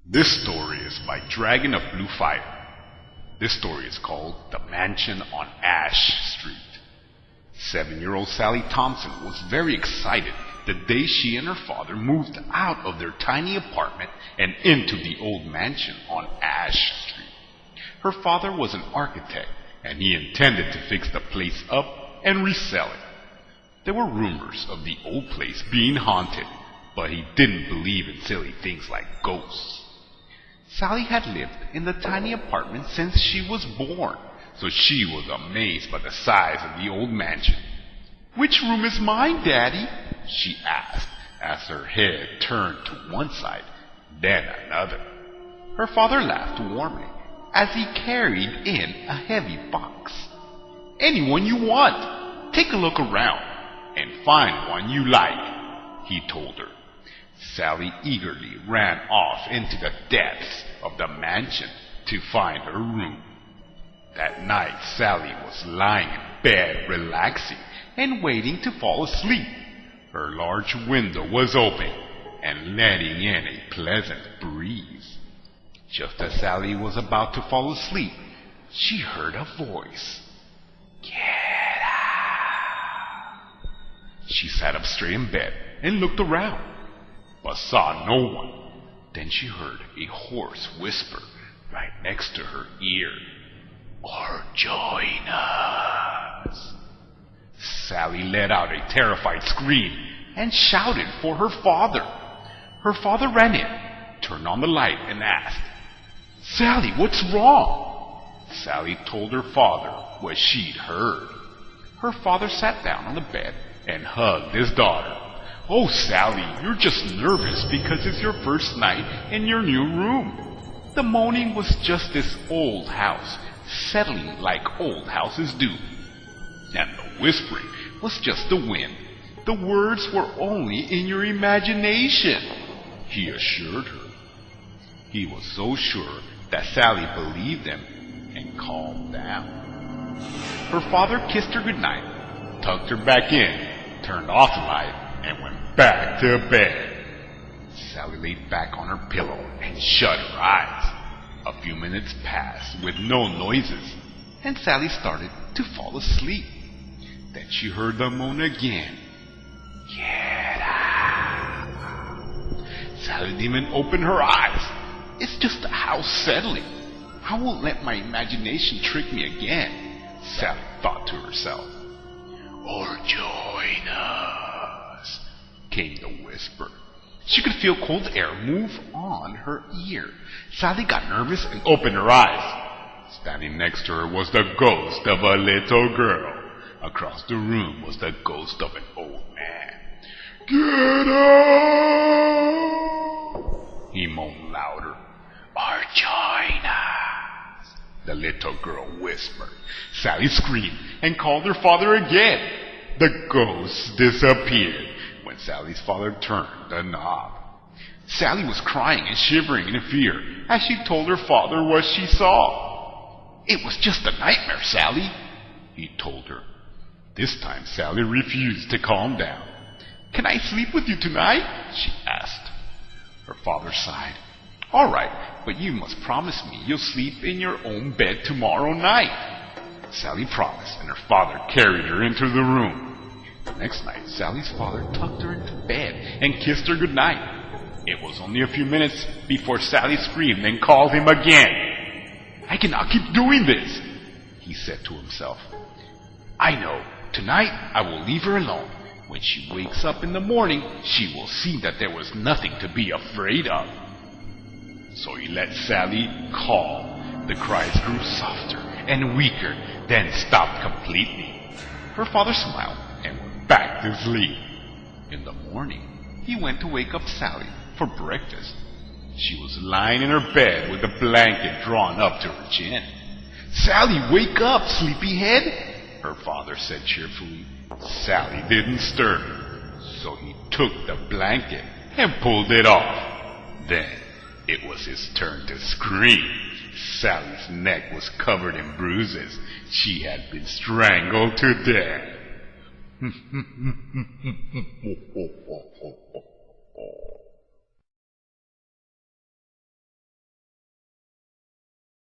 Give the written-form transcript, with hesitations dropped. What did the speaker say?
This story is by Dragon of Blue Fire. This story is called The Mansion on Ash Street. 7-year-old Sally Thompson was very excited the day she and her father moved out of their tiny apartment and into the old mansion on Ash Street. Her father was an architect, and he intended to fix the place up and resell it. There were rumors of the old place being haunted, but he didn't believe in silly things like ghosts. Sally had lived in the tiny apartment since she was born, so she was amazed by the size of the old mansion. "Which room is mine, Daddy?" she asked, as her head turned to one side, then another. Her father laughed warmly as he carried in a heavy box. "Any one you want. Take a look around and find one you like," he told her. Sally eagerly ran off into the depths of the mansion to find her room. That night, Sally was lying in bed, relaxing and waiting to fall asleep. Her large window was open and letting in a pleasant breeze. Just as Sally was about to fall asleep, she heard a voice. "Get out!" She sat up straight in bed and looked around, but saw no one. Then she heard a hoarse whisper right next to her ear. "Or join us." Sally let out a terrified scream and shouted for her father. Her father ran in, turned on the light, and asked, "Sally, what's wrong?" Sally told her father what she'd heard. Her father sat down on the bed and hugged his daughter. "Oh, Sally, you're just nervous because it's your first night in your new room. The moaning was just this old house settling like old houses do. And the whispering was just the wind. The words were only in your imagination," he assured her. He was so sure that Sally believed him and calmed down. Her father kissed her goodnight, tucked her back in, turned off the light, and went back to bed. Sally laid back on her pillow and shut her eyes. A few minutes passed with no noises, and Sally started to fall asleep. Then she heard the moan again. "Get out!" Sally didn't even open her eyes. "It's just a house settling. I won't let my imagination trick me again," Sally thought to herself. "Or join us," came the whisper. She could feel cold air move on her ear. Sally got nervous and opened her eyes. Standing next to her was the ghost of a little girl. Across the room was the ghost of an old man. "Get out!" he moaned louder. "Or join us," the little girl whispered. Sally screamed and called her father again. The ghost disappeared when Sally's father turned the knob. Sally was crying and shivering in fear as she told her father what she saw. "It was just a nightmare, Sally," he told her. This time Sally refused to calm down. "Can I sleep with you tonight?" she asked. Her father sighed. "All right, but you must promise me you'll sleep in your own bed tomorrow night." Sally promised, and her father carried her into the room. The next night, Sally's father tucked her into bed and kissed her goodnight. It was only a few minutes before Sally screamed and called him again. "I cannot keep doing this," he said to himself. "I know. Tonight I will leave her alone. When she wakes up in the morning, she will see that there was nothing to be afraid of." So he let Sally call. The cries grew softer and weaker, then stopped completely. Her father smiled and went back to sleep. In the morning, he went to wake up Sally for breakfast. She was lying in her bed with a blanket drawn up to her chin. "Sally, wake up, sleepyhead," her father said cheerfully. Sally didn't stir, so he took the blanket and pulled it off. Then it was his turn to scream. Sally's neck was covered in bruises. She had been strangled to death.